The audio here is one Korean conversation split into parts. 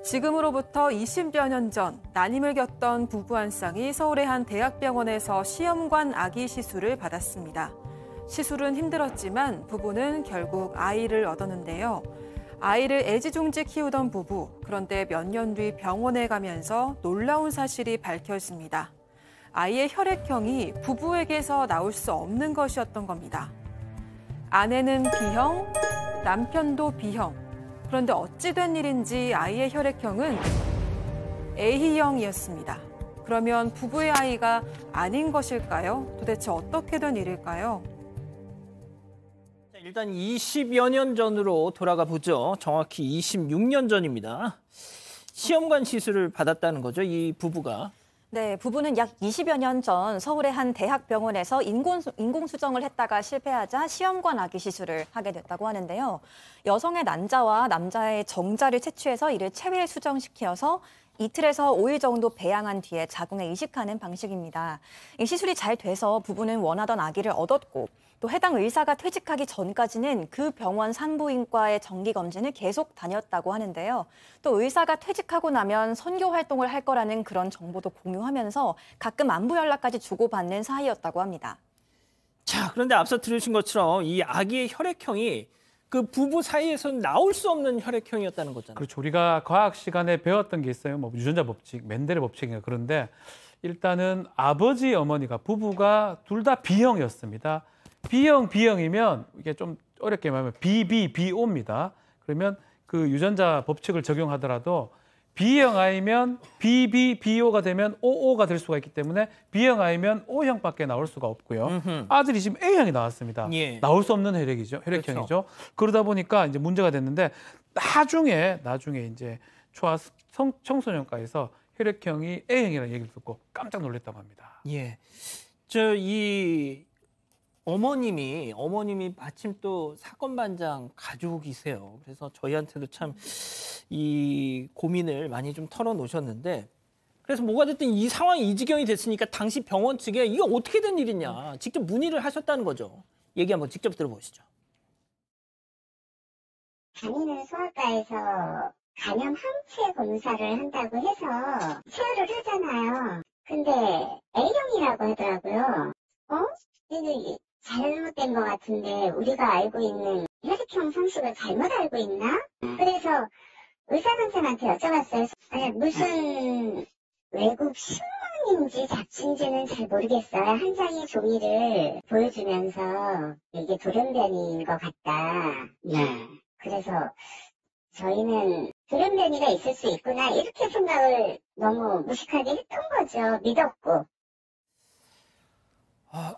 지금으로부터 20여 년 전 난임을 겪던 부부 한 쌍이 서울의 한 대학병원에서 시험관 아기 시술을 받았습니다. 시술은 힘들었지만 부부는 결국 아이를 얻었는데요. 아이를 애지중지 키우던 부부, 그런데 몇 년 뒤 병원에 가면서 놀라운 사실이 밝혀집니다. 아이의 혈액형이 부부에게서 나올 수 없는 것이었던 겁니다. 아내는 B형, 남편도 B형. 그런데 어찌 된 일인지 아이의 혈액형은 A형이었습니다. 그러면 부부의 아이가 아닌 것일까요? 도대체 어떻게 된 일일까요? 일단 20여 년 전으로 돌아가 보죠. 정확히 26년 전입니다. 시험관 시술을 받았다는 거죠, 이 부부가. 네, 부부는 약 20여 년 전 서울의 한 대학병원에서 인공수정을 했다가 실패하자 시험관 아기 시술을 하게 됐다고 하는데요. 여성의 난자와 남자의 정자를 채취해서 이를 체외 수정시켜서 이틀에서 5일 정도 배양한 뒤에 자궁에 이식하는 방식입니다. 이 시술이 잘 돼서 부부는 원하던 아기를 얻었고 또 해당 의사가 퇴직하기 전까지는 그 병원 산부인과의 정기검진을 계속 다녔다고 하는데요. 또 의사가 퇴직하고 나면 선교 활동을 할 거라는 그런 정보도 공유하면서 가끔 안부 연락까지 주고받는 사이였다고 합니다. 자, 그런데 앞서 들으신 것처럼 이 아기의 혈액형이 그 부부 사이에서는 나올 수 없는 혈액형이었다는 거잖아요. 그렇죠. 우리가 과학 시간에 배웠던 게 있어요. 뭐 유전자 법칙, 멘델의 법칙인가. 그런데 일단은 아버지, 어머니가 부부가 둘 다 B형이었습니다. B형이면 이게 좀 어렵게 말하면 BO입니다. 그러면 그 유전자 법칙을 적용하더라도 B형 아이면 BO가 되면 OO가 될 수가 있기 때문에 B형 아이면 O형밖에 나올 수가 없고요. 아들이 지금 A형이 나왔습니다. 예. 나올 수 없는 혈액형이죠. 그렇죠. 그러다 보니까 이제 문제가 됐는데 나중에 이제 초아 청소년과에서 혈액형이 A형이라는 얘기를 듣고 깜짝 놀랐다고 합니다. 예. 이 어머님이 마침 또 사건 반장 가족이세요. 그래서 저희한테도 참 이 고민을 많이 좀 털어놓으셨는데, 그래서 뭐가 됐든 이 상황이 이 지경이 됐으니까 당시 병원 측에 이게 어떻게 된 일이냐 직접 문의를 하셨다는 거죠. 얘기 한번 직접 들어보시죠. 다니는 소아과에서 간염 항체 검사를 한다고 해서 체열을 하잖아요. 근데 A형이라고 하더라고요. 이게 잘못된 것 같은데 우리가 알고 있는 혈액형 상식을 잘못 알고 있나? 그래서 의사 선생한테 여쭤봤어요. 무슨 외국 신문인지 잡지인지는 잘 모르겠어요. 한 장의 종이를 보여주면서 이게 돌연변이인 것 같다. 네. 그래서 저희는 돌연변이가 있을 수 있구나 이렇게 생각을 너무 무식하게 했던 거죠. 믿었고.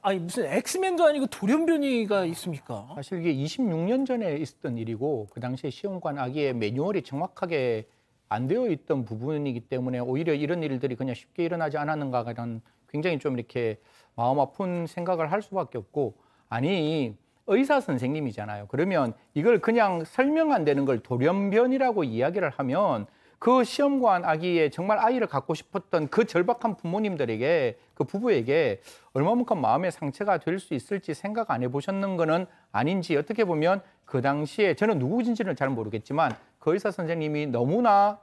아니 무슨 엑스맨도 아니고 돌연변이가 있습니까? 사실 이게 26년 전에 있었던 일이고 그 당시에 시험관 아기의 매뉴얼이 정확하게 안 되어 있던 부분이기 때문에 오히려 이런 일들이 그냥 쉽게 일어나지 않았는가 하는 굉장히 좀 이렇게 마음 아픈 생각을 할 수밖에 없고, 아니 의사 선생님이잖아요. 그러면 이걸 그냥 설명 안 되는 걸 돌연변이라고 이야기를 하면 그 시험관 아기에 정말 아이를 갖고 싶었던 그 절박한 부모님들에게, 그 부부에게 얼마만큼 마음의 상처가 될 수 있을지 생각 안 해보셨는 거는 아닌지, 어떻게 보면 그 당시에 저는 누구인지는 잘 모르겠지만 그 의사 선생님이 너무나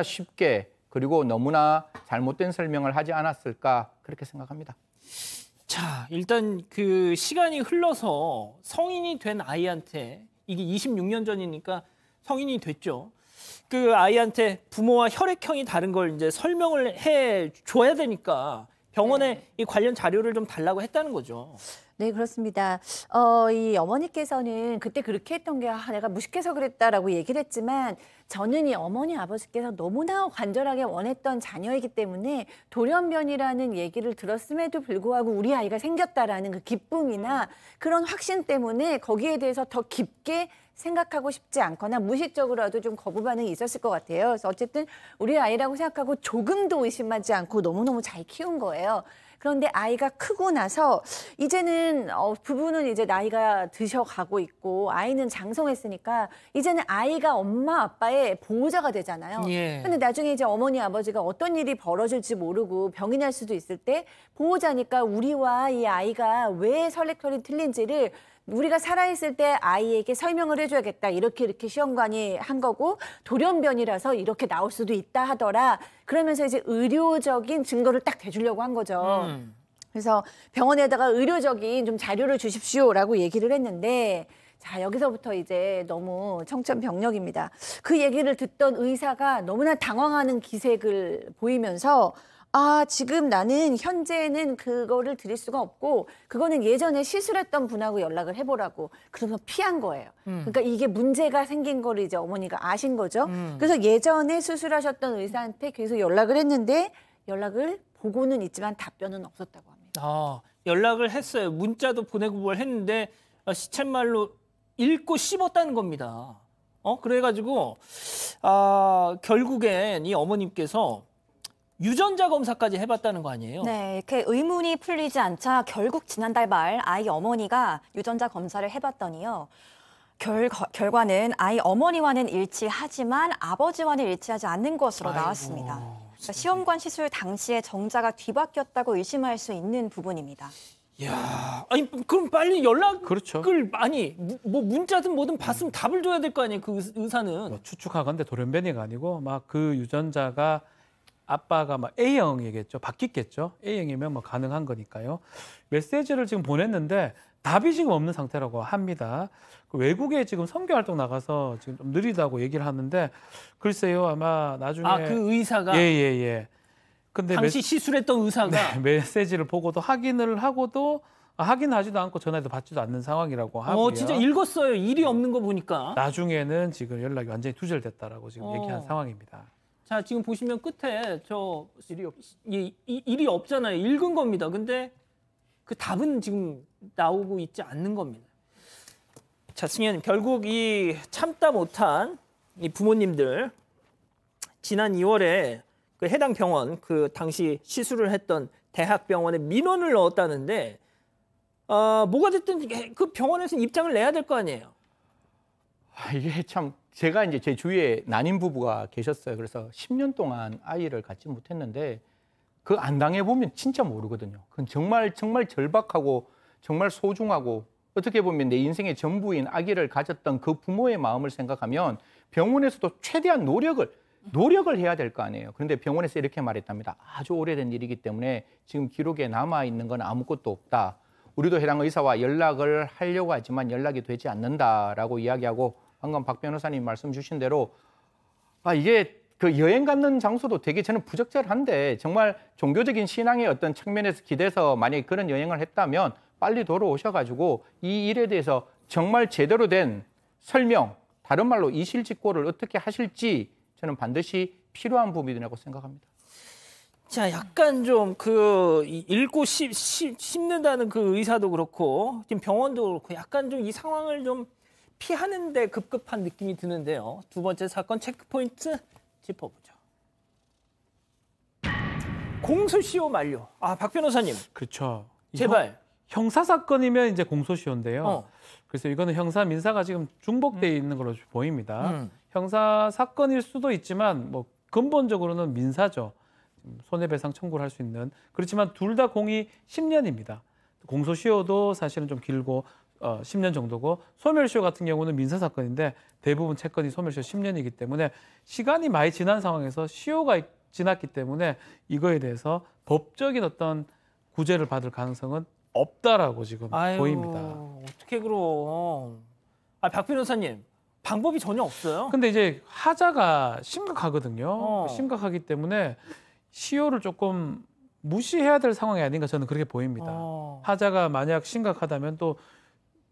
쉽게 그리고 너무나 잘못된 설명을 하지 않았을까 그렇게 생각합니다. 자, 일단 그 시간이 흘러서 성인이 된 아이한테, 이게 26년 전이니까 성인이 됐죠. 그 아이한테 부모와 혈액형이 다른 걸 이제 설명을 해 줘야 되니까 병원에 이 관련 자료를 좀 달라고 했다는 거죠. 네, 그렇습니다. 이 어머니께서는 그때 그렇게 했던 게 내가 무식해서 그랬다라고 얘기를 했지만, 저는 이 어머니 아버지께서 너무나 간절하게 원했던 자녀이기 때문에 돌연변이라는 얘기를 들었음에도 불구하고 우리 아이가 생겼다라는 그 기쁨이나 그런 확신 때문에 거기에 대해서 더 깊게 생각하고 싶지 않거나 무의식적으로라도 좀 거부 반응이 있었을 것 같아요. 그래서 어쨌든 우리 아이라고 생각하고 조금도 의심하지 않고 너무너무 잘 키운 거예요. 그런데 아이가 크고 나서 이제는 부부는 이제 나이가 드셔가고 있고 아이는 장성했으니까 이제는 아이가 엄마 아빠의 보호자가 되잖아요. 예. 근데 나중에 이제 어머니 아버지가 어떤 일이 벌어질지 모르고 병이 날 수도 있을 때 보호자니까 우리와 이 아이가 왜 혈액형이 틀린지를 우리가 살아있을 때 아이에게 설명을 해줘야겠다. 이렇게 시험관이 한 거고 돌연변이라서 이렇게 나올 수도 있다 하더라. 그러면서 이제 의료적인 증거를 딱 대주려고 한 거죠. 그래서 병원에다가 의료적인 좀 자료를 주십시오라고 얘기를 했는데 자, 여기서부터 이제 너무 청천벽력입니다. 그 얘기를 듣던 의사가 너무나 당황하는 기색을 보이면서 아, 지금 나는 현재는 그거를 드릴 수가 없고 그거는 예전에 시술했던 분하고 연락을 해보라고 그러면서 피한 거예요. 그러니까 이게 문제가 생긴 거를 이제 어머니가 아신 거죠. 그래서 예전에 수술하셨던 의사한테 계속 연락을 했는데 연락을 보고는 있지만 답변은 없었다고 합니다. 아, 연락을 했어요. 문자도 보내고 뭘 했는데 시쳇말로 읽고 씹었다는 겁니다. 그래가지고 결국엔 이 어머님께서 유전자 검사까지 해봤다는 거 아니에요? 네, 이렇게 의문이 풀리지 않자 결국 지난달 말 아이 어머니가 유전자 검사를 해봤더니요. 결과는 아이 어머니와는 일치하지만 아버지와는 일치하지 않는 것으로 나왔습니다. 그러니까 시험관 시술 당시에 정자가 뒤바뀌었다고 의심할 수 있는 부분입니다. 야, 아니 그럼 빨리 연락을 그렇죠. 아니 뭐 문자든 뭐든 봤으면 답을 줘야 될 거 아니에요? 그 의사는. 뭐 추측하건대 돌연변이가 아니고 막 그 유전자가 아빠가 막 A형이겠죠. 바뀌겠죠. A형이면 뭐 가능한 거니까요. 메시지를 지금 보냈는데 답이 지금 없는 상태라고 합니다. 외국에 지금 선교 활동 나가서 지금 좀 느리다고 얘기를 하는데 글쎄요 아마 나중에 그 의사가 예. 근데 당시 시술했던 의사가 메시지를 보고도 확인을 하고도 확인하지도 않고 전화도 받지도 않는 상황이라고 하고요. 진짜 읽었어요. 일이 없는 거 보니까. 나중에는 지금 연락이 완전히 두절됐다라고 지금 얘기한 상황입니다. 자, 지금 보시면 끝에 일이 없잖아요. 읽은 겁니다. 근데 그 답은 지금 나오고 있지 않는 겁니다. 자, 승현님, 결국 이 참다 못한 이 부모님들 지난 2월에 그 해당 병원 그 당시 시술을 했던 대학병원에 민원을 넣었다는데 뭐가 됐든 그 병원에서는 입장을 내야 될 거 아니에요. 이게 참 제가 이제 제 주위에 난임 부부가 계셨어요. 그래서 10년 동안 아이를 갖지 못했는데 그 안 당해보면 진짜 모르거든요. 그건 정말 절박하고 정말 소중하고 어떻게 보면 내 인생의 전부인 아기를 가졌던 그 부모의 마음을 생각하면 병원에서도 최대한 노력을 해야 될 거 아니에요. 그런데 병원에서 이렇게 말했답니다. 아주 오래된 일이기 때문에 지금 기록에 남아있는 건 아무것도 없다. 우리도 해당 의사와 연락을 하려고 하지만 연락이 되지 않는다라고 이야기하고 방금 박 변호사님 말씀 주신 대로 이게 그 여행 가는 장소도 되게 저는 부적절한데 정말 종교적인 신앙의 어떤 측면에서 기대서 만약에 그런 여행을 했다면 빨리 돌아오셔가지고 이 일에 대해서 정말 제대로 된 설명, 다른 말로 이실직고를 어떻게 하실지 저는 반드시 필요한 부분이라고 생각합니다. 자, 약간 좀 그 읽고 씹는다는 그 의사도 그렇고 지금 병원도 그렇고 약간 좀 이 상황을 좀 피하는데 급급한 느낌이 드는데요. 두 번째 사건 체크포인트 짚어보죠. 공소시효 만료. 박 변호사님. 그렇죠. 제발. 형사 사건이면 이제 공소시효인데요. 그래서 이거는 형사 민사가 지금 중복돼 있는 걸로 보입니다. 형사 사건일 수도 있지만 뭐 근본적으로는 민사죠. 손해배상 청구를 할 수 있는. 그렇지만 둘 다 공이 10년입니다. 공소시효도 사실은 좀 길고 10년 정도고 소멸시효 같은 경우는 민사 사건인데 대부분 채권이 소멸시효 10년이기 때문에 시간이 많이 지난 상황에서 시효가 지났기 때문에 이거에 대해서 법적인 어떤 구제를 받을 가능성은 없다라고 지금 보입니다. 어떻게 그럼? 박 변호사님 방법이 전혀 없어요? 근데 이제 하자가 심각하거든요. 심각하기 때문에 시효를 조금 무시해야 될 상황이 아닌가 저는 그렇게 보입니다. 하자가 만약 심각하다면 또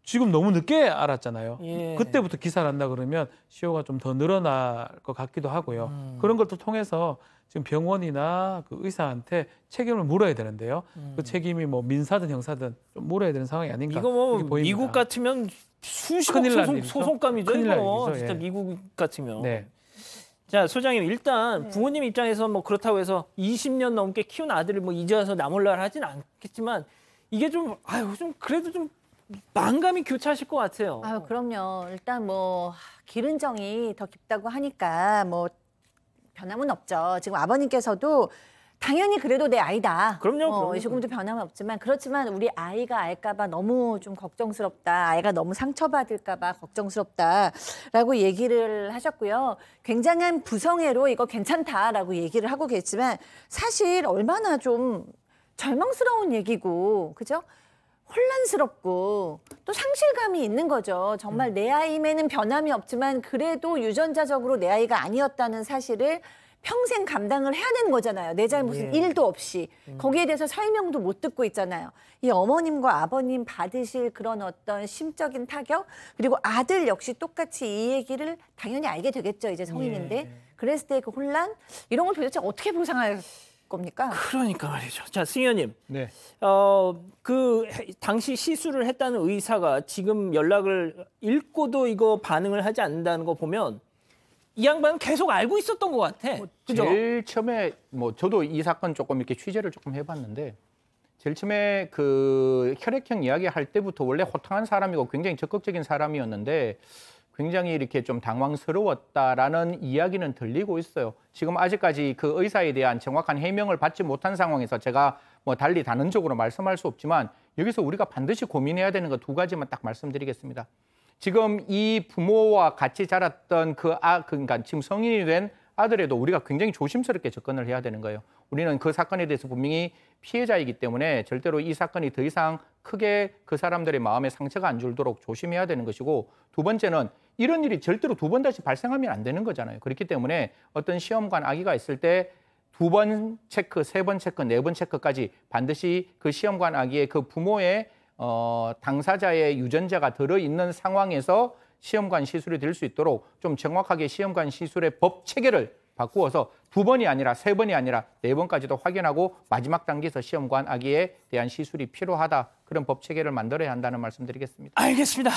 지금 너무 늦게 알았잖아요. 그때부터 기사를 한다 그러면 시효가 좀 더 늘어날 것 같기도 하고요. 그런 걸 또 통해서 지금 병원이나 그 의사한테 책임을 물어야 되는데요. 그 책임이 뭐 민사든 형사든 좀 물어야 되는 상황이 아닌가. 이거 뭐 보입니다. 미국 같으면 수십억 소송감이죠. 이거 진짜 미국 같으면. 네. 자, 소장님 일단 부모님 입장에서 뭐 그렇다고 해서 20년 넘게 키운 아들을 뭐 이제 와서 나몰라라 하진 않겠지만 이게 좀 그래도 좀 만감이 교차하실 것 같아요. 그럼요. 일단 뭐 기른 정이 더 깊다고 하니까 뭐 변함은 없죠. 지금 아버님께서도 당연히 그래도 내 아이다. 그럼요. 조금도 변함은 없지만 그렇지만 우리 아이가 알까봐 너무 좀 걱정스럽다. 아이가 너무 상처받을까봐 걱정스럽다라고 얘기를 하셨고요. 굉장한 부성애로 이거 괜찮다라고 얘기를 하고 계시지만 사실 얼마나 좀 절망스러운 얘기고, 그죠? 혼란스럽고 또 상실감이 있는 거죠. 정말 내 아이임에는 변함이 없지만 그래도 유전자적으로 내 아이가 아니었다는 사실을 평생 감당을 해야 되는 거잖아요. 내 잘못은 일도 없이. 거기에 대해서 설명도 못 듣고 있잖아요. 이 어머님과 아버님 받으실 그런 어떤 심적인 타격, 그리고 아들 역시 똑같이 이 얘기를 당연히 알게 되겠죠. 이제 성인인데. 그랬을 때 그 혼란, 이런 걸 도대체 어떻게 보상할 겁니까? 그러니까 말이죠. 자, 승 의원님. 네. 당시 시술을 했다는 의사가 지금 연락을 읽고도 이거 반응을 하지 않는다는 거 보면 이 양반은 계속 알고 있었던 것 같아. 그죠? 제일 처음에 저도 이 사건 조금 이렇게 취재를 조금 해봤는데 제일 처음에 그 혈액형 이야기 할 때부터 원래 호탕한 사람이고 굉장히 적극적인 사람이었는데 굉장히 이렇게 좀 당황스러웠다라는 이야기는 들리고 있어요. 지금 아직까지 그 의사에 대한 정확한 해명을 받지 못한 상황에서 제가 달리 단언적으로 말씀할 수 없지만 여기서 우리가 반드시 고민해야 되는 거 2가지만 딱 말씀드리겠습니다. 지금 이 부모와 같이 자랐던 그러니까 지금 성인이 된 아들에도 우리가 굉장히 조심스럽게 접근을 해야 되는 거예요. 우리는 그 사건에 대해서 분명히 피해자이기 때문에 절대로 이 사건이 더 이상 크게 그 사람들의 마음에 상처가 안 줄도록 조심해야 되는 것이고, 2번째는 이런 일이 절대로 2번 다시 발생하면 안 되는 거잖아요. 그렇기 때문에 어떤 시험관 아기가 있을 때 2번 체크, 3번 체크, 4번 체크까지 반드시 그 시험관 아기의 그 부모의 당사자의 유전자가 들어있는 상황에서 시험관 시술이 될 수 있도록 좀 정확하게 시험관 시술의 법 체계를 바꾸어서 2번이 아니라 3번이 아니라 4번까지도 확인하고 마지막 단계에서 시험관 아기에 대한 시술이 필요하다. 그런 법 체계를 만들어야 한다는 말씀 드리겠습니다. 알겠습니다.